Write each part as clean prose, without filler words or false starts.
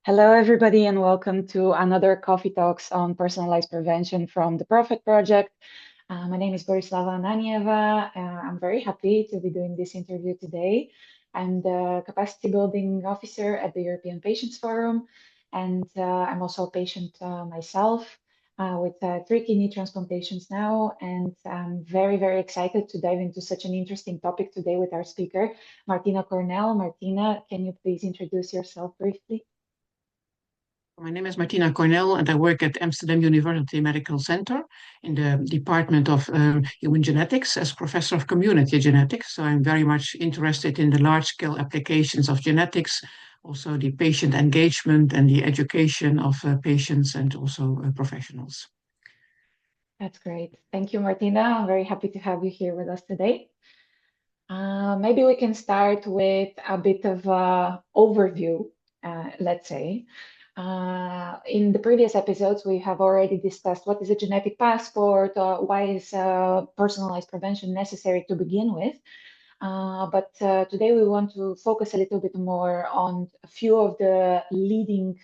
Hello, everybody, and welcome to another Coffee Talks on Personalized Prevention from the Profit Project. My name is Borislava Ananieva. I'm very happy to be doing this interview today. I'm the Capacity Building Officer at the European Patients Forum, and I'm also a patient myself with 3 kidney transplantations now. And I'm very, very excited to dive into such an interesting topic today with our speaker, Martina Cornel. Martina, can you please introduce yourself briefly? My name is Martina Cornel, and I work at Amsterdam University Medical Center in the Department of Human Genetics as Professor of Community Genetics. So I'm very much interested in the large-scale applications of genetics, also the patient engagement and the education of patients and also professionals. That's great. Thank you, Martina. I'm very happy to have you here with us today. Maybe we can start with a bit of an overview, let's say. In the previous episodes, we have already discussed what is a genetic passport, why is personalized prevention necessary to begin with. But today we want to focus a little bit more on a few of the leading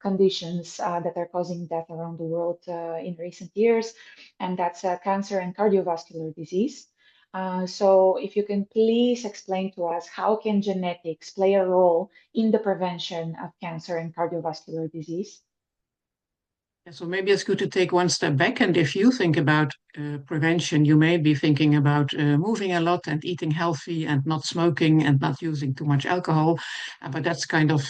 conditions that are causing death around the world in recent years, and that's cancer and cardiovascular disease. So if you can please explain to us how can genetics play a role in the prevention of cancer and cardiovascular disease? So maybe it's good to take one step back. And if you think about prevention, you may be thinking about moving a lot and eating healthy and not smoking and not using too much alcohol. But that's kind of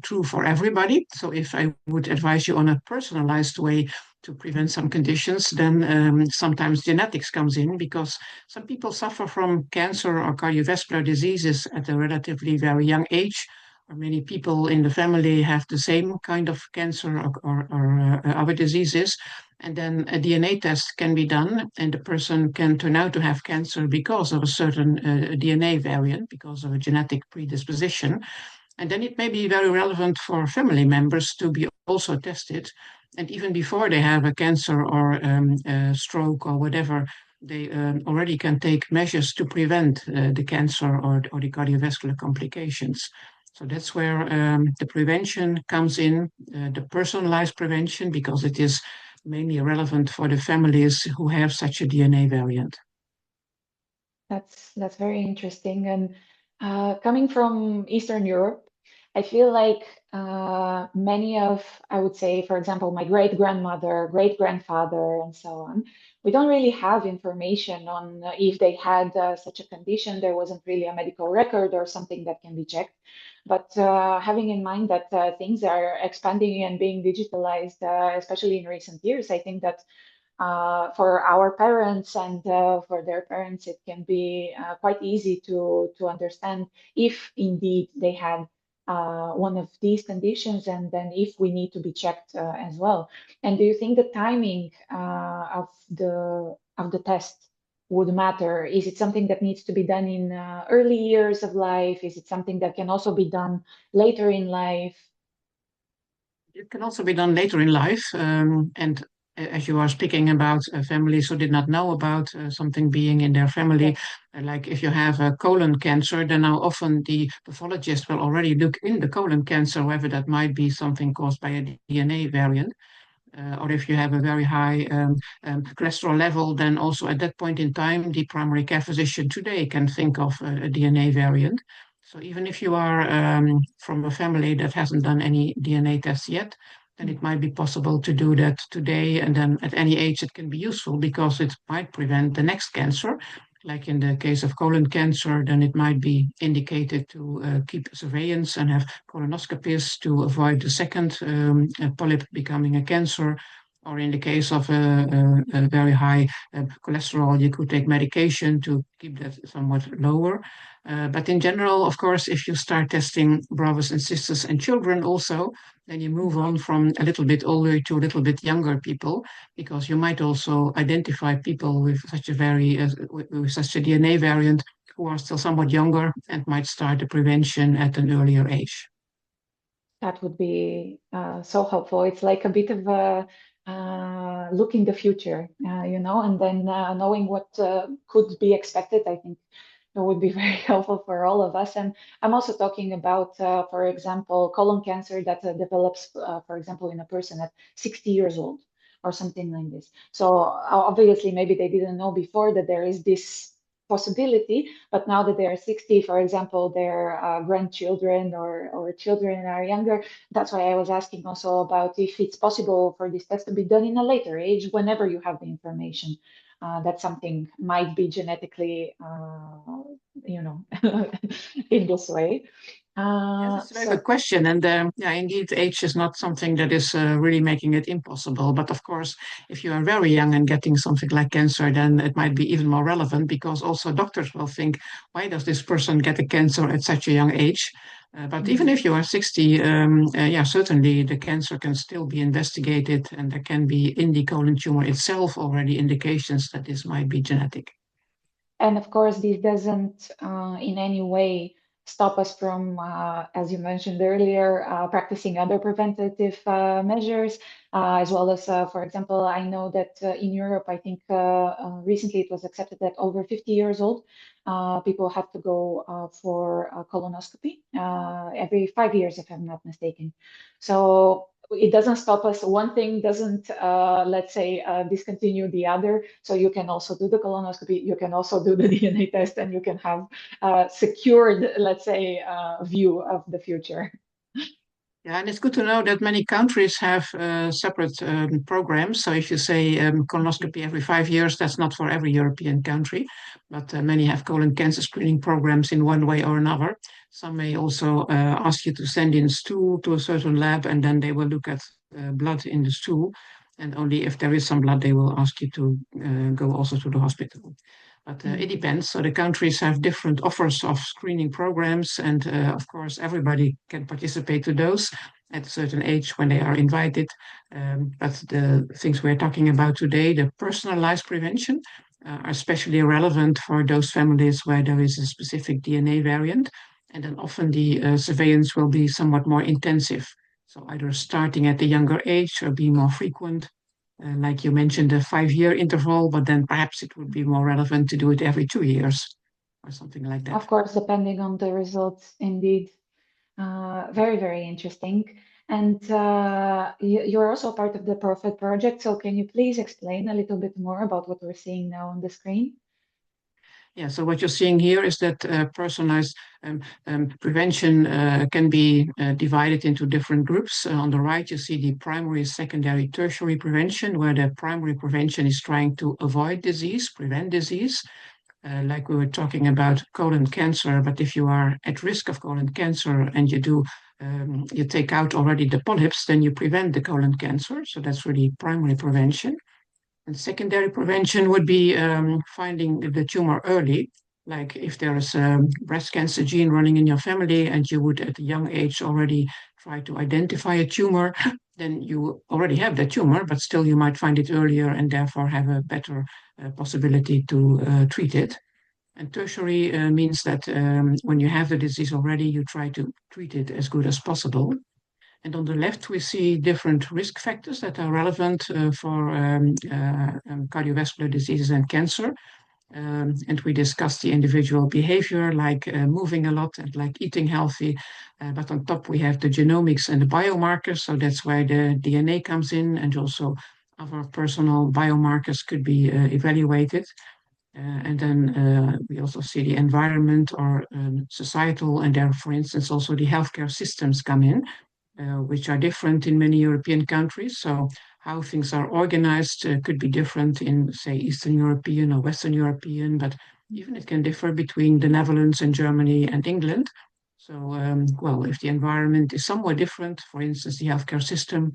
true for everybody. So if I would advise you on a personalized way to prevent some conditions, then sometimes genetics comes in because some people suffer from cancer or cardiovascular diseases at a relatively very young age, or many people in the family have the same kind of cancer or other diseases. And then a DNA test can be done, and the person can turn out to have cancer because of a certain DNA variant, because of a genetic predisposition. And then it may be very relevant for family members to be also tested. And even before they have a cancer or a stroke or whatever, they already can take measures to prevent the cancer or the cardiovascular complications. So that's where the prevention comes in, the personalized prevention, because it is mainly relevant for the families who have such a DNA variant. That's very interesting. And coming from Eastern Europe, I feel like many of, I would say, for example, my great grandmother, great grandfather, and so on, we don't really have information on if they had such a condition. There wasn't really a medical record or something that can be checked. But having in mind that things are expanding and being digitalized, especially in recent years, I think that for our parents and for their parents, it can be quite easy to understand if indeed they had one of these conditions, and then if we need to be checked as well. And do you think the timing of the test would matter? Is it something that needs to be done in early years of life? Is it something that can also be done later in life? It can also be done later in life. And as you are speaking about families who did not know about something being in their family, Yes. like if you have a colon cancer, then now often the pathologist will already look in the colon cancer, whether that might be something caused by a DNA variant. Or if you have a very high cholesterol level, then also at that point in time, the primary care physician today can think of a DNA variant. So even if you are from a family that hasn't done any DNA tests yet, then it might be possible to do that today. And then at any age, it can be useful because it might prevent the next cancer. Like in the case of colon cancer, then it might be indicated to keep surveillance and have colonoscopies to avoid the second polyp becoming a cancer. Or in the case of a very high cholesterol, you could take medication to keep that somewhat lower. But in general, of course, if you start testing brothers and sisters and children also, then you move on from a little bit older to a little bit younger people, because you might also identify people with such a with such a DNA variant who are still somewhat younger and might start the prevention at an earlier age. That would be so helpful. It's like a bit of a look in the future, and then knowing what could be expected. I think It would be very helpful for all of us. And I'm also talking about, for example, colon cancer that develops, for example, in a person at 60 years old or something like this. So obviously, maybe they didn't know before that there is this possibility, but now that they are 60, for example, their grandchildren or children are younger. That's why I was asking also about if it's possible for this test to be done in a later age, whenever you have the information that something might be genetically, in this way. Yes, it's a very So good question. And yeah, indeed, age is not something that is really making it impossible. But of course, if you are very young and getting something like cancer, then it might be even more relevant because also doctors will think, why does this person get a cancer at such a young age? But even mhm. if you are 60, yeah, certainly the cancer can still be investigated, and there can be in the colon tumor itself already indications that this might be genetic. And of course, this doesn't in any way stop us from, as you mentioned earlier, practicing other preventative measures, as well as, for example, I know that in Europe, I think recently it was accepted that over 50 years old, people have to go for a colonoscopy every 5 years, if I'm not mistaken. So it doesn't stop us. One thing doesn't, let's say, discontinue the other. So you can also do the colonoscopy, you can also do the DNA test, and you can have secured, let's say, view of the future. Yeah, and it's good to know that many countries have separate programs. So if you say colonoscopy every 5 years, that's not for every European country, but many have colon cancer screening programs in one way or another. Some may also ask you to send in stool to a certain lab, and then they will look at blood in the stool. And only if there is some blood, they will ask you to go also to the hospital. But it Mm. depends. So the countries have different offers of screening programs, and of course, everybody can participate to those at a certain age when they are invited. But the things we're talking about today, the personalized prevention, are especially relevant for those families where there is a specific DNA variant. And then often the surveillance will be somewhat more intensive. So either starting at a younger age or being more frequent, like you mentioned, a 5 year interval, but then perhaps it would be more relevant to do it every 2 years or something like Of that. course, depending on the results, indeed. Very, very interesting. And you're also part of the Profit project. So can you please explain a little bit more about what we're seeing now on the screen? Yeah, so what you're seeing here is that personalized prevention can be divided into different groups. On the right, you see the primary, secondary, tertiary prevention, where the primary prevention is trying to avoid disease, prevent disease. Like we were talking about colon cancer, but if you are at risk of colon cancer and you take out already the polyps, then you prevent the colon cancer. So that's really primary prevention. And secondary prevention would be finding the tumor early. Like if there is a breast cancer gene running in your family and you would at a young age already try to identify a tumor, then you already have the tumor, but still you might find it earlier and therefore have a better possibility to treat it. And tertiary means that when you have the disease already, you try to treat it as good as possible. And on the left, we see different risk factors that are relevant for cardiovascular diseases and cancer. And we discuss the individual behavior, like moving a lot and like eating healthy. But on top, we have the genomics and the biomarkers. So that's where the DNA comes in, and also other personal biomarkers could be evaluated. And then we also see the environment or societal, and there, for instance, also the healthcare systems come in, which are different in many European countries. So how things are organized could be different in, say, Eastern European or Western European, but even it can differ between the Netherlands and Germany and England. So, well, if the environment is somewhat different, for instance, the healthcare system,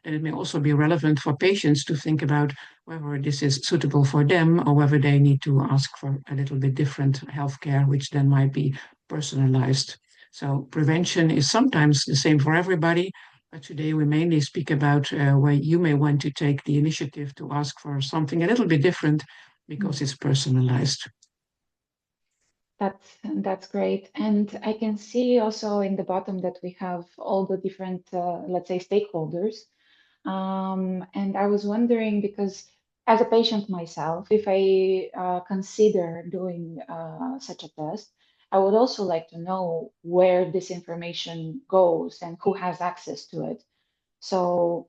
then it may also be relevant for patients to think about whether this is suitable for them or whether they need to ask for a little bit different healthcare, which then might be personalized. So prevention is sometimes the same for everybody, but today we mainly speak about where you may want to take the initiative to ask for something a little bit different because it's personalized. That's great. And I can see also in the bottom that we have all the different, let's say, stakeholders. And I was wondering because as a patient myself, if I consider doing such a test, I would also like to know where this information goes and who has access to it. So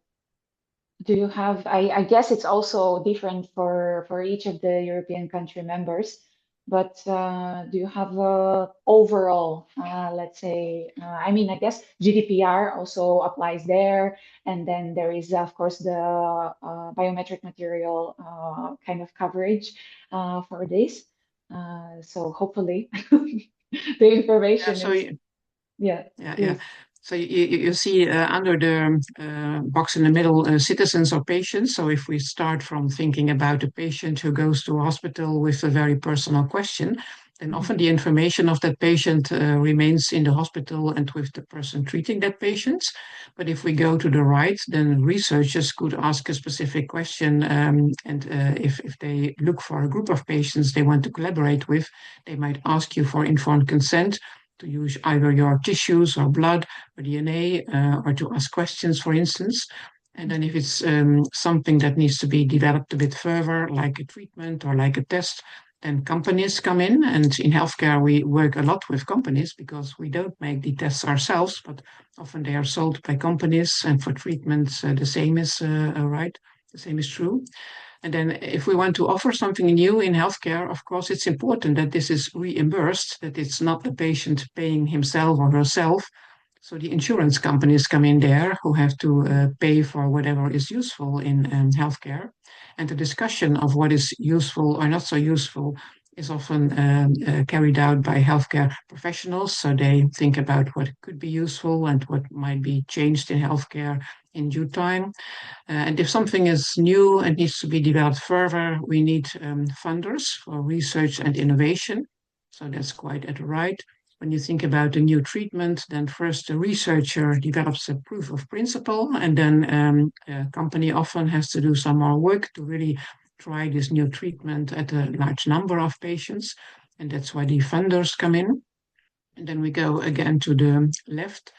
do you have, I guess it's also different for each of the European country members, but do you have a overall, let's say, I mean, I guess GDPR also applies there, and then there is, of course, the biometric material kind of coverage for this. So hopefully the Yeah, information so is, yeah, yeah. please. So you see under the box in the middle, citizens or patients. So if we start from thinking about a patient who goes to a hospital with a very personal question, then often Mhm. the information of that patient remains in the hospital and with the person treating that patient. But if we go to the right, then researchers could ask a specific question, and if they look for a group of patients they want to collaborate with, they might ask you for informed consent to use either your tissues or blood or DNA, or to ask questions, for instance. And then if it's something that needs to be developed a bit further, like a treatment or like a test, then companies come in. And in healthcare, we work a lot with companies because we don't make the tests ourselves, but often they are sold by companies. And for treatments, the same is right. The same is true. And then if we want to offer something new in healthcare, of course, it's important that this is reimbursed, that it's not the patient paying himself or herself. So the insurance companies come in there who have to pay for whatever is useful in healthcare. And the discussion of what is useful or not so useful is often carried out by healthcare professionals. So they think about what could be useful and what might be changed in healthcare in due time. And if something is new and needs to be developed further, we need funders for research and innovation. So that's quite at the right. When you think about a new treatment, then first the researcher develops a proof of principle, and then a company often has to do some more work to really try this new treatment at a large number of patients. And that's why the funders come in. And then we go again to the left.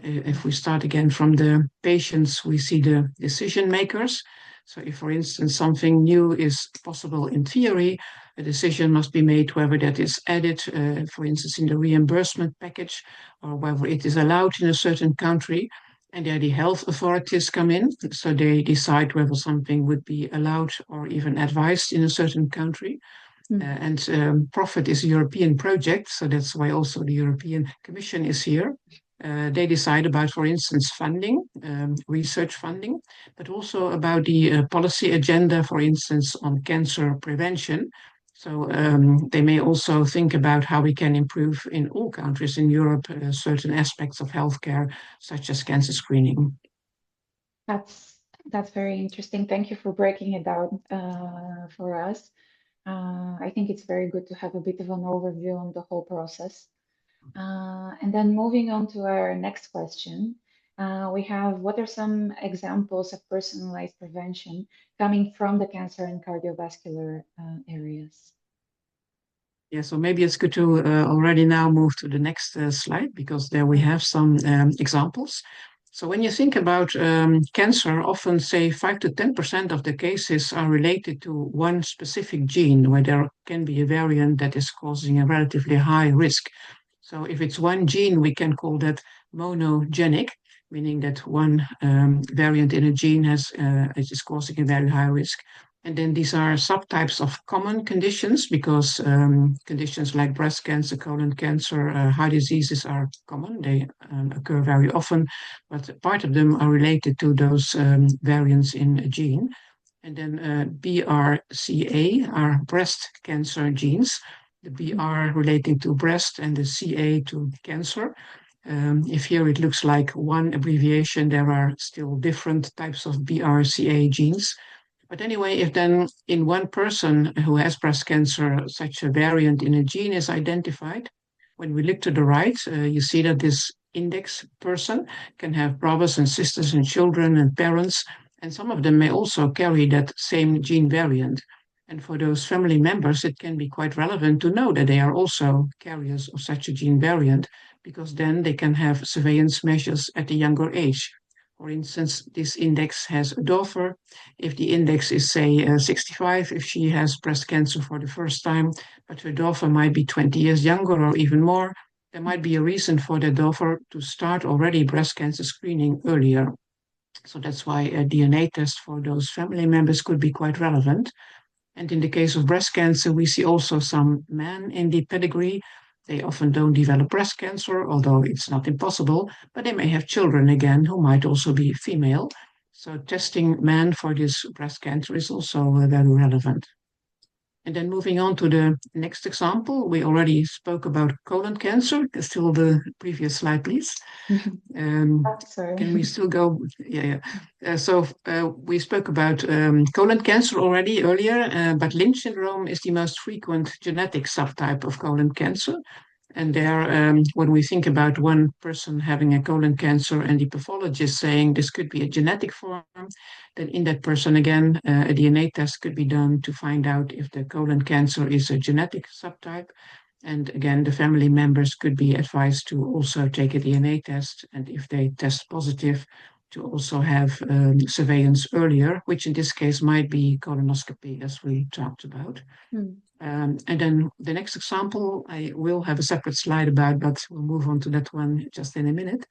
If we start again from the patients, we see the decision makers. So if, for instance, something new is possible in theory, a decision must be made whether that is added, for instance, in the reimbursement package, or whether it is allowed in a certain country. And there the health authorities come in. So they decide whether something would be allowed or even advised in a certain country. And Profit is a European project, so that's why also the European Commission is here. They decide about, for instance, funding, research funding, but also about the policy agenda, for instance, on cancer prevention. So they may also think about how we can improve in all countries in Europe certain aspects of healthcare, such as cancer screening. That's very interesting. Thank you for breaking it down for us. I think it's very good to have a bit of an overview on the whole process. And then moving on to our next question, we have what are some examples of personalized prevention coming from the cancer and cardiovascular areas? Yeah, so maybe it's good to already now move to the next slide because there we have some examples. So when you think about cancer, often say 5 to 10% of the cases are related to one specific gene where there can be a variant that is causing a relatively high risk. So if it's one gene, we can call that monogenic, meaning that one variant in a gene is causing a very high risk. And then these are subtypes of common conditions because conditions like breast cancer, colon cancer, heart diseases are common. They occur very often, but part of them are related to those variants in a gene. And then BRCA are breast cancer genes, the BR relating to breast and the CA to cancer. If here it looks like one abbreviation, there are still different types of BRCA genes. But anyway, if then in one person who has breast cancer, such a variant in a gene is identified, when we look to the right, you see that this index person can have brothers and sisters and children and parents, and some of them may also carry that same gene variant. And for those family members, it can be quite relevant to know that they are also carriers of such a gene variant, because then they can have surveillance measures at a younger age. For instance, this index has a daughter. If the index is, say, 65, if she has breast cancer for the first time, but her daughter might be 20 years younger or even more, there might be a reason for the daughter to start already breast cancer screening earlier. So that's why a DNA test for those family members could be quite relevant. And in the case of breast cancer, we see also some men in the pedigree. They often don't develop breast cancer, although it's not impossible, but they may have children again who might also be female. So testing men for this breast cancer is also very relevant. And then moving on to the next example, we already spoke about colon cancer. Still the previous slide, please. Sorry. Can we still go? Yeah. We spoke about colon cancer already earlier, but Lynch syndrome is the most frequent genetic subtype of colon cancer. And there, when we think about one person having a colon cancer and the pathologist saying this could be a genetic form, then in that person again, a DNA test could be done to find out if the colon cancer is a genetic subtype. And again, the family members could be advised to also take a DNA test. And if they test positive, to also have surveillance earlier, which in this case might be colonoscopy, as we talked about. And then the next example, I will have a separate slide about, but we'll move on to that one just in a minute.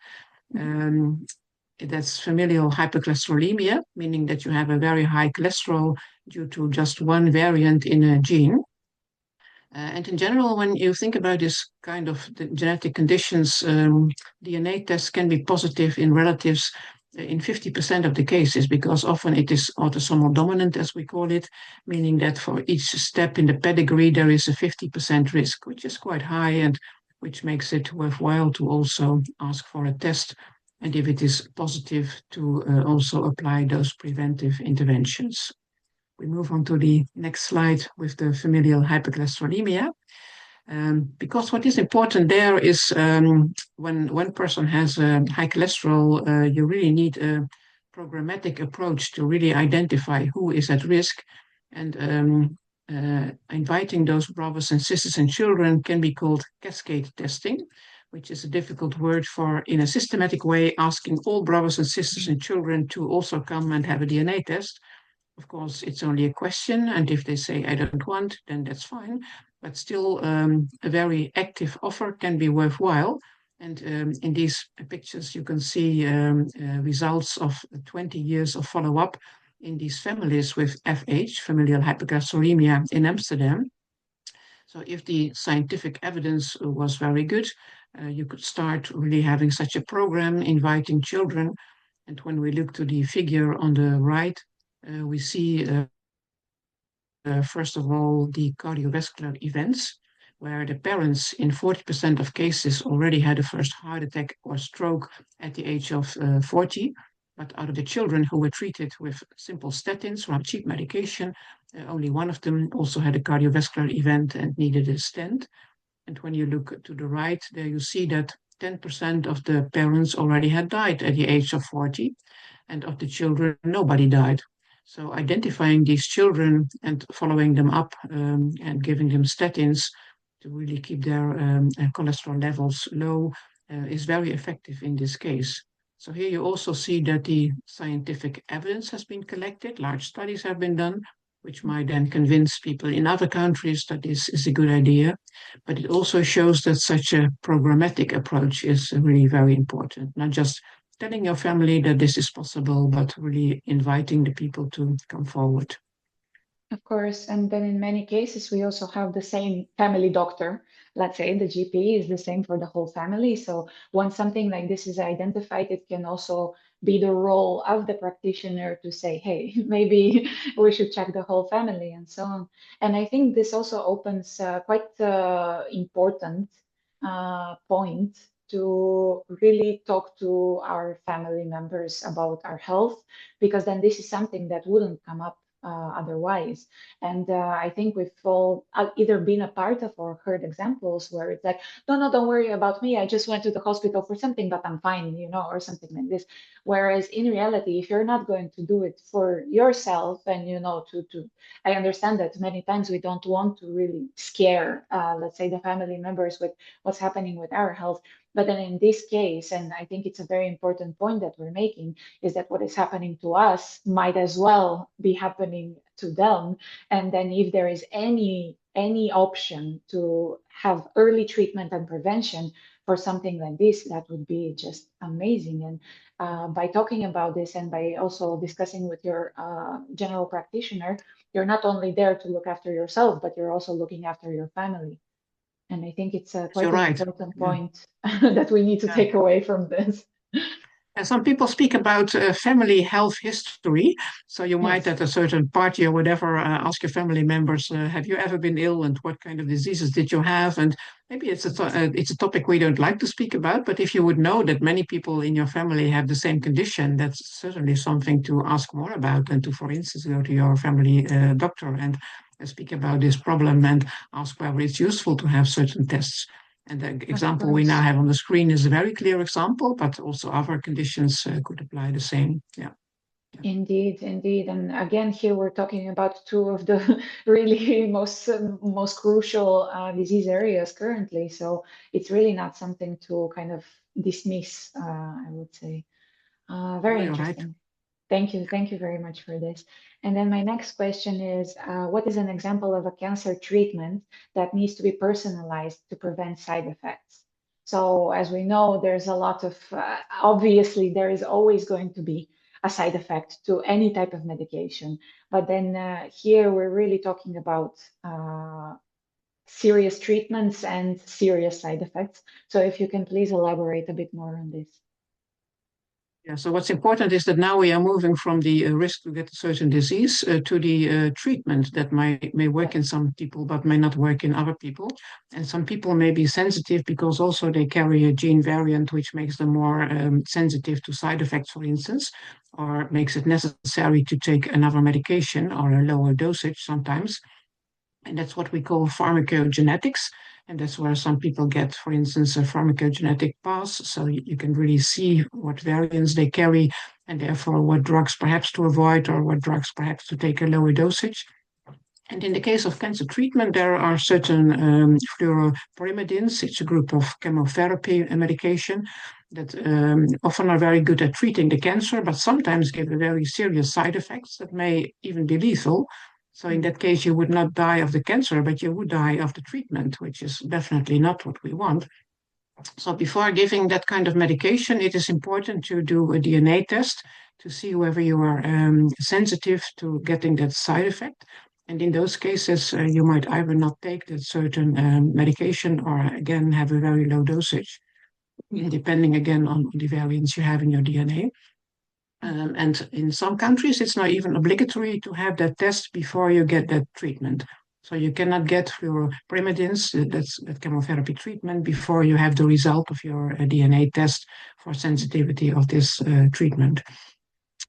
That's familial hypercholesterolemia, meaning that you have a very high cholesterol due to just one variant in a gene. And in general, when you think about this kind of genetic conditions, DNA tests can be positive in relatives in 50% of the cases, because often it is autosomal dominant, as we call it, meaning that for each step in the pedigree, there is a 50% risk, which is quite high and which makes it worthwhile to also ask for a test. And if it is positive, to also apply those preventive interventions. We move on to the next slide with the familial hypercholesterolemia. Because what is important there is when one person has high cholesterol, you really need a programmatic approach to really identify who is at risk. And inviting those brothers and sisters and children can be called cascade testing, which is a difficult word for, in a systematic way, asking all brothers and sisters and children to also come and have a DNA test. Of course, it's only a question, and if they say, I don't want, then that's fine. But still, a very active offer can be worthwhile. And in these pictures, you can see results of 20 years of follow-up in these families with FH, familial hypercholesterolemia, in Amsterdam. So if the scientific evidence was very good, you could start really having such a program, inviting children. And when we look to the figure on the right, we see, first of all, the cardiovascular events, where the parents in 40% of cases already had a first heart attack or stroke at the age of 40. But out of the children who were treated with simple statins or cheap medication, only one of them also had a cardiovascular event and needed a stent. And when you look to the right, there you see that 10% of the parents already had died at the age of 40, and of the children, nobody died. So identifying these children and following them up and giving them statins to really keep their cholesterol levels low is very effective in this case. So here you also see that the scientific evidence has been collected, large studies have been done, which might then convince people in other countries that this is a good idea. But it also shows that such a programmatic approach is really very important, not just telling your family that this is possible, but really inviting the people to come forward. Of course, and then in many cases, we also have the same family doctor. Let's say the GP is the same for the whole family. So once something like this is identified, it can also be the role of the practitioner to say, hey, maybe we should check the whole family and so on. And I think this also opens quite important point to really talk to our family members about our health, because then this is something that wouldn't come up otherwise. And I think we've all either been a part of or heard examples where it's like, no, don't worry about me. I just went to the hospital for something, but I'm fine, or something like this. Whereas in reality, if you're not going to do it for yourself and, I understand that many times we don't want to really scare, let's say, the family members with what's happening with our health. But then in this case, and I think it's a very important point that we're making, is that what is happening to us might as well be happening to them. And then if there is any option to have early treatment and prevention for something like this, that would be just amazing. And by talking about this and by also discussing with your general practitioner, you're not only there to look after yourself, but you're also looking after your family. And I think it's You're quite an right. important Yeah. point that we need to Yeah. take away from this. And some people speak about family health history. So you might, Yes, at a certain party or whatever, ask your family members, "Have you ever been ill, and what kind of diseases did you have?" And maybe it's a topic we don't like to speak about, but if you would know that many people in your family have the same condition, that's certainly something to ask more about, and to, for instance, go to your family doctor and speak about this problem and ask whether it's useful to have certain tests. And the of example we now course. have on the screen is a very clear example, but also other conditions could apply the same. Yeah. Yeah. Indeed, indeed. And again, here we're talking about two of the really most crucial disease areas currently. So it's really not something to kind of dismiss, I would say. No, Very you're right. interesting. Thank you very much for this. And then my next question is, what is an example of a cancer treatment that needs to be personalized to prevent side effects? So as we know, there's a lot of, obviously, there is always going to be a side effect to any type of medication. But then here we're really talking about serious treatments and serious side effects. So if you can please elaborate a bit more on this. Yeah, so what's important is that now we are moving from the risk to get a certain disease to the treatment that may work in Yes. some people but may not work in other people. And some people may be sensitive because also they carry a gene variant which makes them more sensitive to side effects, for instance, or makes it necessary to take another medication or a lower dosage sometimes. And that's what we call pharmacogenetics. And that's where some people get, for instance, a pharmacogenetic pass. So you can really see what variants they carry and therefore what drugs perhaps to avoid or what drugs perhaps to take a lower dosage. And in the case of cancer treatment, there are certain fluoropyrimidines. It's a group of chemotherapy medication that often are very good at treating the cancer, but sometimes give very serious side effects that may even be lethal. So in Mm. that case, you would not die of the cancer, but you would die of the treatment, which is definitely not what we want. So before giving that kind of medication, it is important to do a DNA test to see whether you are sensitive to getting that side effect. And in those cases, you might either not take that certain medication or again have a very low dosage, depending again on the variants you have in your DNA. And in some countries, it's not even obligatory to have that test before you get that treatment. So you cannot get your pyrimidines, that's that chemotherapy treatment, before you have the result of your DNA test for sensitivity of this treatment.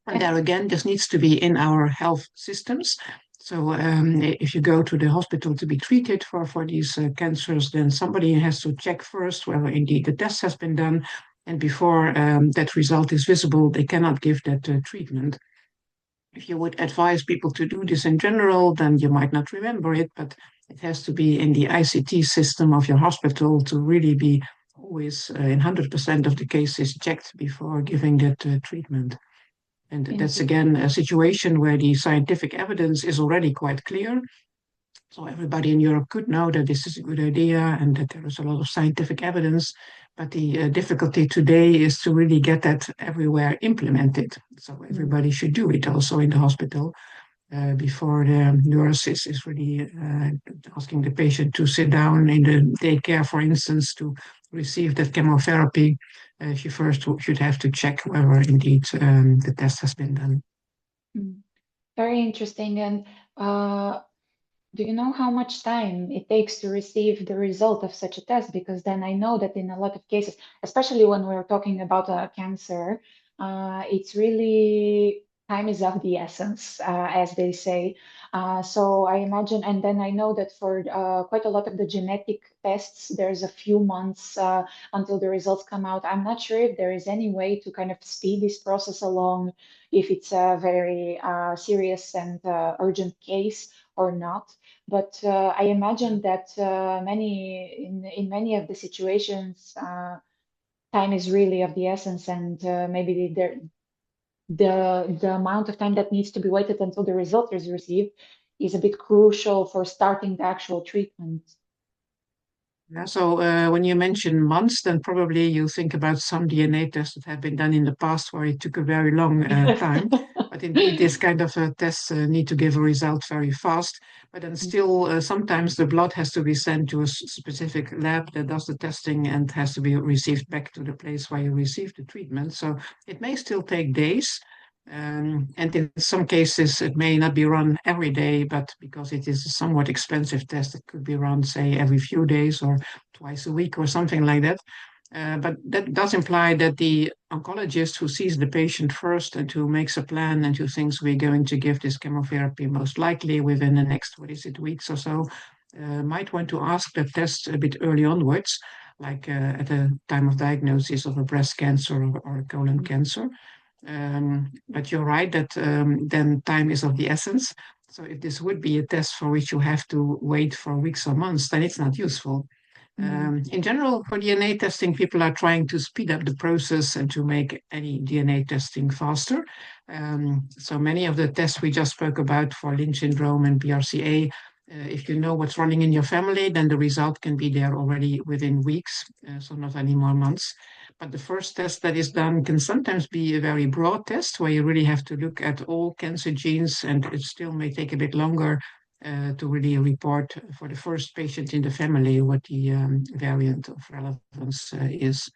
And And there again, this needs to be in our health systems. So if you go to the hospital to be treated for these cancers, then somebody has to check first whether indeed the test has been done. And before that result is visible, they cannot give that treatment. If you would advise people to do this in general, then you might not remember it, but it has to be in the ICT system of your hospital to really be always in 100% of the cases checked before giving that treatment. And that's indeed. again a situation where the scientific evidence is already quite clear. So everybody in Europe could know that this is a good idea and that there is a lot of scientific evidence. But the difficulty today is to really get that everywhere implemented. So Mm. everybody should do it also in the hospital before the nurse is really asking the patient to sit down in the daycare, for instance, to receive that chemotherapy. She first should have to check whether indeed the test has been done. Mm. Very interesting. And do you know how much time it takes to receive the result of such a test? Because then I know that in a lot of cases, especially when we're talking about cancer, it's really time is of the essence, as they say. So I imagine, and then I know that for quite a lot of the genetic tests, there's a few months until the results come out. I'm not sure if there is any way to kind of speed this process along, if it's a very serious and urgent case or not. But I imagine that in many of the situations, time is really of the essence, and maybe the amount of time that needs to be waited until the result is received is a bit crucial for starting the actual treatment. Yeah, so when you mention months, then probably you think about some DNA tests that have been done in the past where it took a very long time. But indeed, this kind of tests need to give a result very fast. But then still, sometimes the blood has to be sent to a specific lab that does the testing and has to be received back to the place where you received the treatment. So it may still take days. And in some cases, it may not be run every day, but because it is a somewhat expensive test, it could be run, say, every few days or twice a week or something like that. But that does imply that the oncologist who sees the patient first and who makes a plan and who thinks we're going to give this chemotherapy most likely within the next, what is it, weeks or so, might want to ask the test a bit early onwards, like at the time of diagnosis of a breast cancer or a colon cancer. But you're right that then time is of the essence. So if this would be a test for which you have to wait for weeks or months, then it's not useful. In general, for DNA testing, people are trying to speed up the process and to make any DNA testing faster. So many of the tests we just spoke about for Lynch syndrome and BRCA, if you know what's running in your family, then the result can be there already within weeks, so not any more months. But the first test that is done can sometimes be a very broad test where you really have to look at all cancer genes, and it still may take a bit longer to really report for the first patient in the family what the variant of relevance is.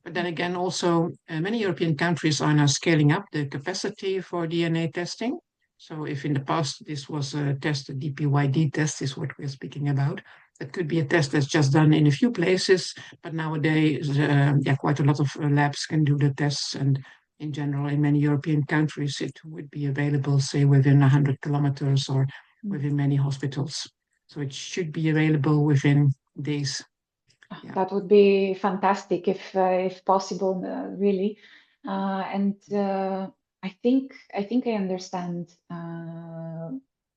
But then again, also many European countries are now scaling up the capacity for DNA testing. So if in the past this was a test, a DPYD test is what we're speaking about, that could be a test that's just done in a few places, but nowadays, quite a lot of labs can do the tests, and in general, in many European countries, it would be available, say, within 100 kilometers or within many hospitals. So it should be available within days. Yeah. That would be fantastic if possible, really. And I think I understand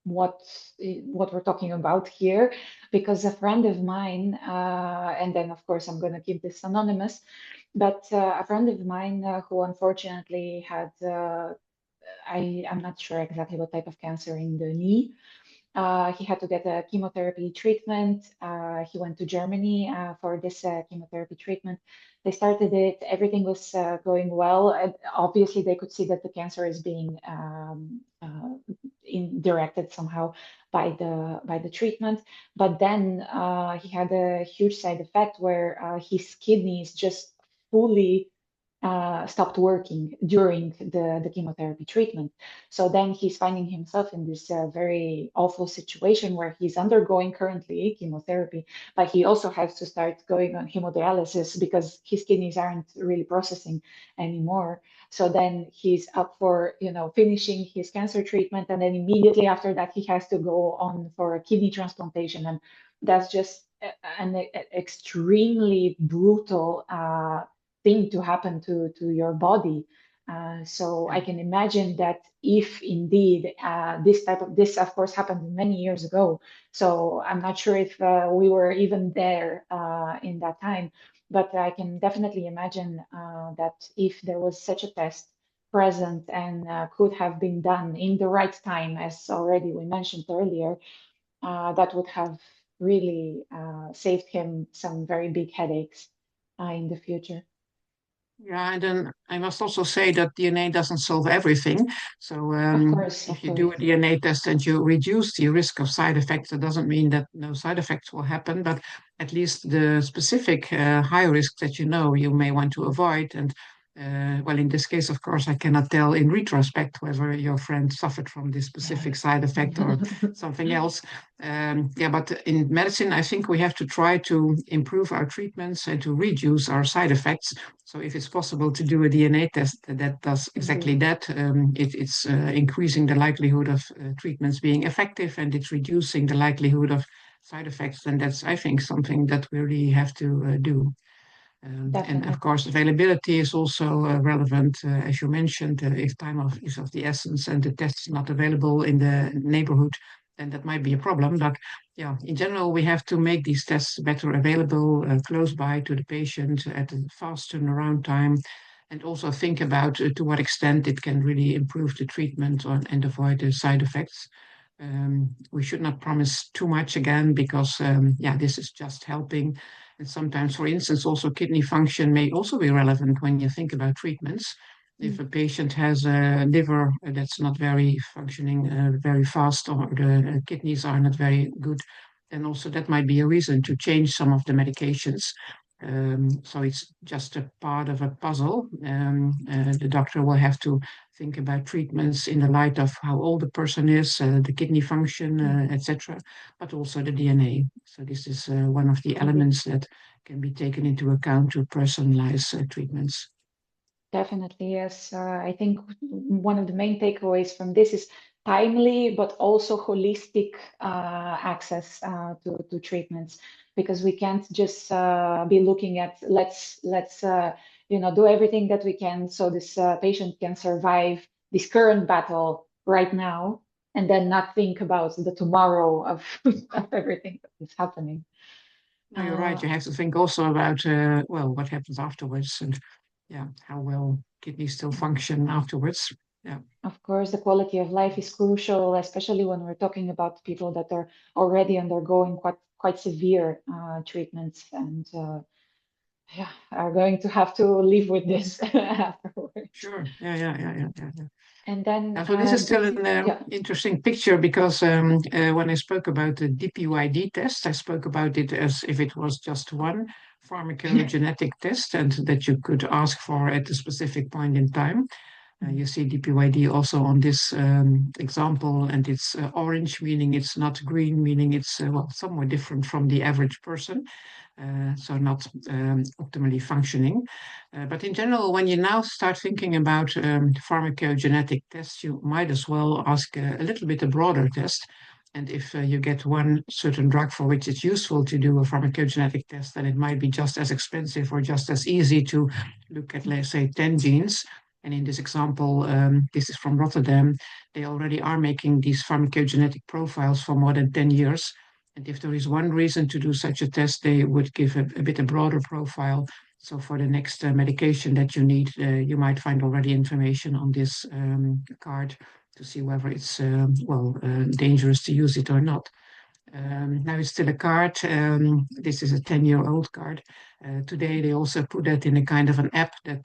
what what we're talking about here, because a friend of mine, and then of course I'm going to keep this anonymous, but a friend of mine who unfortunately had I'm not sure exactly what type of cancer in the knee. He had to get a chemotherapy treatment. He went to Germany for this chemotherapy treatment. They started it. Everything was going well. And obviously, they could see that the cancer is being directed somehow by the treatment. But then he had a huge side effect where his kidneys just fully stopped working during the chemotherapy treatment. So then he's finding himself in this very awful situation where he's undergoing currently chemotherapy, but he also has to start going on hemodialysis because his kidneys aren't really processing anymore. So then he's up for, finishing his cancer treatment, and then immediately after that he has to go on for a kidney transplantation, and that's just an extremely brutal thing to happen to your body. So I can imagine that if indeed this of course happened many years ago. So I'm not sure if we were even there in that time, but I can definitely imagine that if there was such a test present and could have been done in the right time, as already we mentioned earlier, that would have really saved him some very big headaches in the future. Yeah, and then I must also say that DNA doesn't solve everything. So Of course, if of you do course. a DNA test and you reduce the risk of side effects, it doesn't mean that no side effects will happen, but at least the specific high risk that you may want to avoid. And well, in this case, of course, I cannot tell in retrospect whether your friend suffered from this specific side effect or something else. But in medicine, I think we have to try to improve our treatments and to reduce our side effects. So if it's possible to do a DNA test that does exactly Indeed. that, it's increasing the likelihood of treatments being effective, and it's reducing the likelihood of side effects. And that's, I think, something that we really have to do. And of Definitely. course, availability is also relevant, as you mentioned. If time is of the essence and the test is not available in the neighborhood, then that might be a problem. But yeah, in general, we have to make these tests better available close by to the patient at a fast turnaround time, and also think about to what extent it can really improve the treatment and avoid the side effects. We should not promise too much again because, yeah, this is just helping. And sometimes, for instance, also kidney function may also be relevant when you think about treatments. If a patient has a liver that's not very functioning very fast, or the kidneys are not very good, then also that might be a reason to change some of the medications. So it's just a part of a puzzle. The doctor will have to think about treatments in the light of how old the person is, the kidney function, etc., but also the DNA. So this is one of the elements that can be taken into account to personalize treatments. Definitely, yes. I think one of the main takeaways from this is timely, but also holistic access to treatments, because we can't just be looking at let's do everything that we can so this patient can survive this current battle right now, and then not think about the tomorrow of, of everything that is happening. No, you're right. You have to think also about well, what happens afterwards, and yeah, how well kidneys still function afterwards. Yeah. Of course, the quality of life is crucial, especially when we're talking about people that are already undergoing quite severe treatments and yeah, are going to have to live with this afterwards. Sure. Yeah. And then, So this is still an yeah, interesting picture because when I spoke about the DPYD test, I spoke about it as if it was just one pharmacogenetic test and that you could ask for at a specific point in time. You see DPYD also on this example, and it's orange, meaning it's not green, meaning it's well, somewhat different from the average person, so not optimally functioning. But in general, when you now start thinking about pharmacogenetic tests, you might as well ask a little bit a broader test. And if you get one certain drug for which it's useful to do a pharmacogenetic test, then it might be just as expensive or just as easy to look at, let's say, 10 genes. And in this example, this is from Rotterdam, they already are making these pharmacogenetic profiles for more than 10 years. And if there is one reason to do such a test, they would give a bit a broader profile. So for the next medication that you need, you might find already information on this card to see whether it's, well, dangerous to use it or not. Now it's still a card. This is a 10-year-old card. Today they also put that in a kind of an app that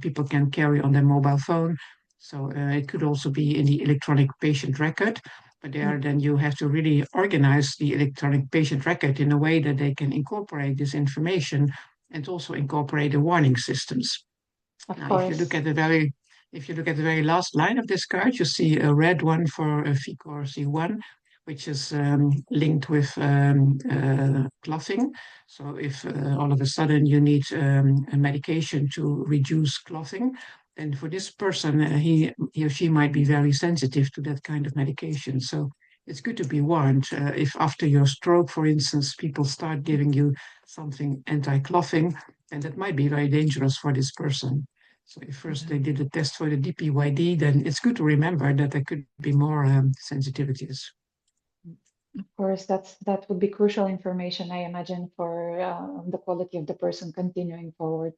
people can carry on their mobile phone. So it could also be in the electronic patient record. But there, then you have to really organize the electronic patient record in a way that they can incorporate this information and also incorporate the warning systems. of Now, course. if you look at the very last line of this card, you see a red one for FICOR-C1, which is linked with clotting. So if all of a sudden you need a medication to reduce clotting, then for this person, he or she might be very sensitive to that kind of medication. So it's good to be warned. If after your stroke, for instance, people start giving you something anti-clotting, then that might be very dangerous for this person. So if first they did a test for the DPYD, then it's good to remember that there could be more sensitivities. Of course, that would be crucial information, I imagine, for the quality of the person continuing forward.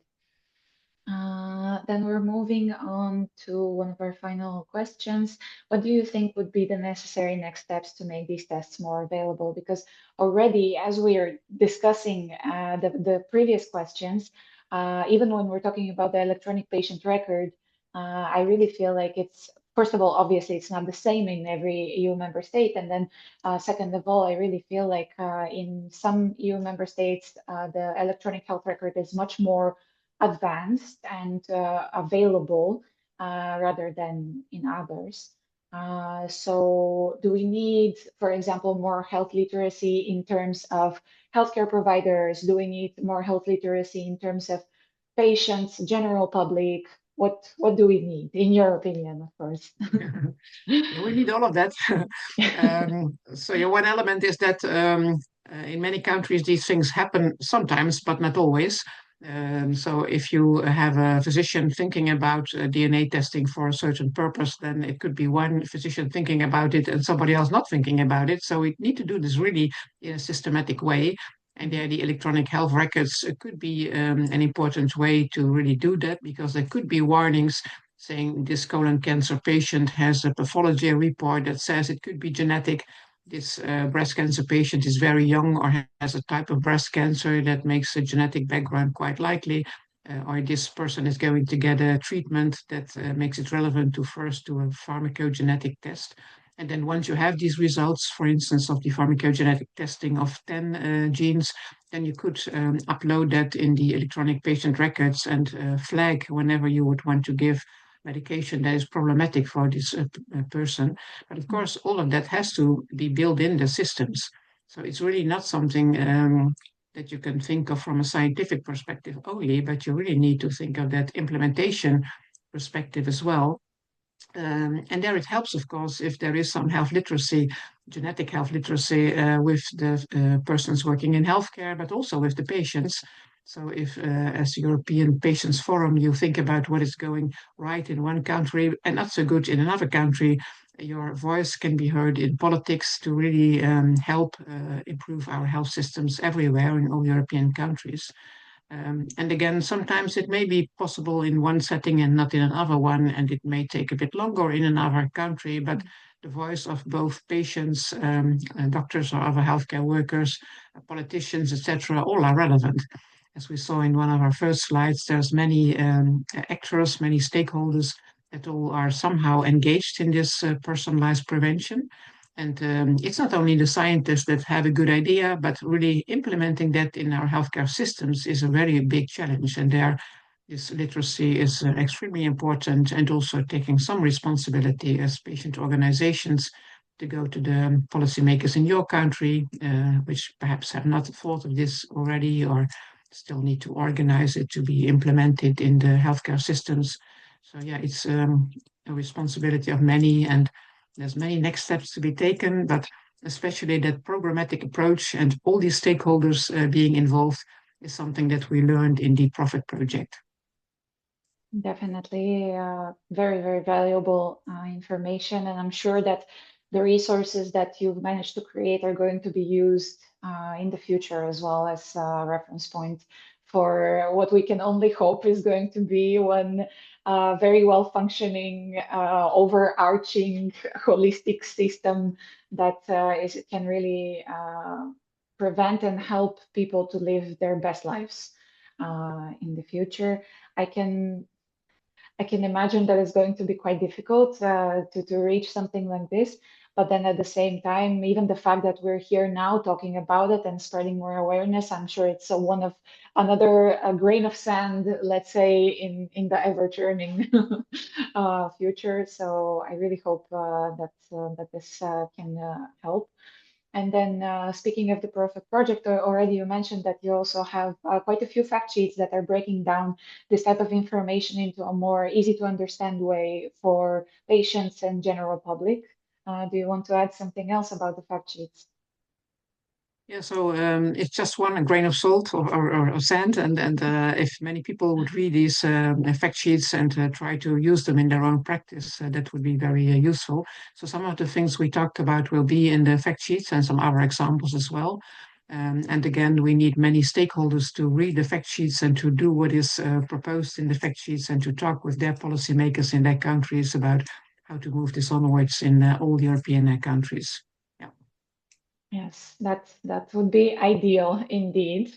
Then we're moving on to one of our final questions. What do you think would be the necessary next steps to make these tests more available? Because already, as we are discussing the previous questions, even when we're talking about the electronic patient record, I really feel like it's, first of all, obviously, it's not the same in every EU member state. And then second of all, I really feel like in some EU member states, the electronic health record is much more advanced and available rather than in others. So do we need, for example, more health literacy in terms of healthcare providers? Do we need more health literacy in terms of patients, general public? What do we need, in your opinion, of course? Yeah, we need all of that. So yeah, one element is that in many countries these things happen sometimes, but not always. So if you have a physician thinking about DNA testing for a certain purpose, then it could be one physician thinking about it and somebody else not thinking about it. So we need to do this really in a systematic way. And the electronic health records could be an important way to really do that, because there could be warnings saying this colon cancer patient has a pathology report that says it could be genetic. This breast cancer patient is very young or has a type of breast cancer that makes a genetic background quite likely, or this person is going to get a treatment that makes it relevant to first do a pharmacogenetic test. And then once you have these results, for instance, of the pharmacogenetic testing of 10 genes, then you could upload that in the electronic patient records and flag whenever you would want to give medication that is problematic for this person. But of course, all of that has to be built in the systems. So it's really not something that you can think of from a scientific perspective only, but you really need to think of that implementation perspective as well. And there it helps, of course, if there is some health literacy, genetic health literacy with the persons working in healthcare, but also with the patients. So if, as European Patients Forum, you think about what is going right in one country and not so good in another country, your voice can be heard in politics to really help improve our health systems everywhere in all European countries. And again, sometimes it may be possible in one setting and not in another one, and it may take a bit longer in another country, but the voice of both patients, doctors or other healthcare workers, politicians, etc., all are relevant. As we saw in one of our first slides, there's many actors, many stakeholders that all are somehow engaged in this personalized prevention. And it's not only the scientists that have a good idea, but really implementing that in our healthcare systems is a very big challenge. And there, this literacy is extremely important, and also taking some responsibility as patient organizations to go to the policymakers in your country, which perhaps have not thought of this already or still need to organize it to be implemented in the healthcare systems. So yeah, it's a responsibility of many, and there's many next steps to be taken, but especially that programmatic approach and all these stakeholders being involved is something that we learned in the Profit project. Definitely very, very valuable information. And I'm sure that the resources that you've managed to create are going to be used in the future as well as a reference point for what we can only hope is going to be one very well functioning, overarching, holistic system that can really prevent and help people to live their best lives in the future. I can imagine that it's going to be quite difficult to reach something like this. But then at the same time, even the fact that we're here now talking about it and spreading more awareness, I'm sure it's one of another grain of sand, let's say, in the ever churning future. So I really hope that this can help. And then speaking of the Perfect Project, already you mentioned that you also have quite a few fact sheets that are breaking down this type of information into a more easy to understand way for patients and general public. Do you want to add something else about the fact sheets? Yeah, so it's just one grain of salt or sand, and if many people would read these fact sheets and try to use them in their own practice, that would be very useful. So some of the things we talked about will be in the fact sheets and some other examples as well. And again, we need many stakeholders to read the fact sheets and to do what is proposed in the fact sheets and to talk with their policymakers in their countries about how to move this onwards in all European countries. Yes, that would be ideal indeed.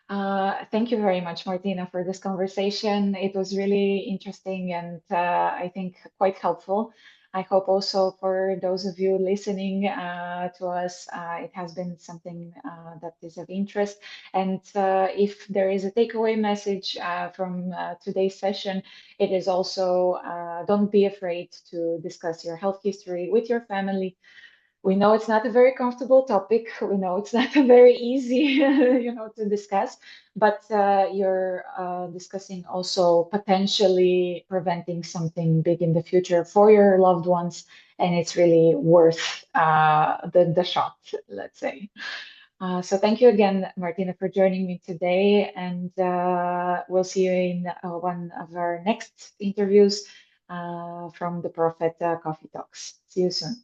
Thank you very much, Martina, for this conversation. It was really interesting and I think quite helpful. I hope also for those of you listening to us, it has been something that is of interest. And if there is a takeaway message from today's session, it is also don't be afraid to discuss your health history with your family. We know it's not a very comfortable topic. We know it's not a very easy, to discuss, but you're discussing also potentially preventing something big in the future for your loved ones, and it's really worth the shot, let's say. So thank you again, Martina, for joining me today, and we'll see you in one of our next interviews from the Prof at Coffee Talks. See you soon.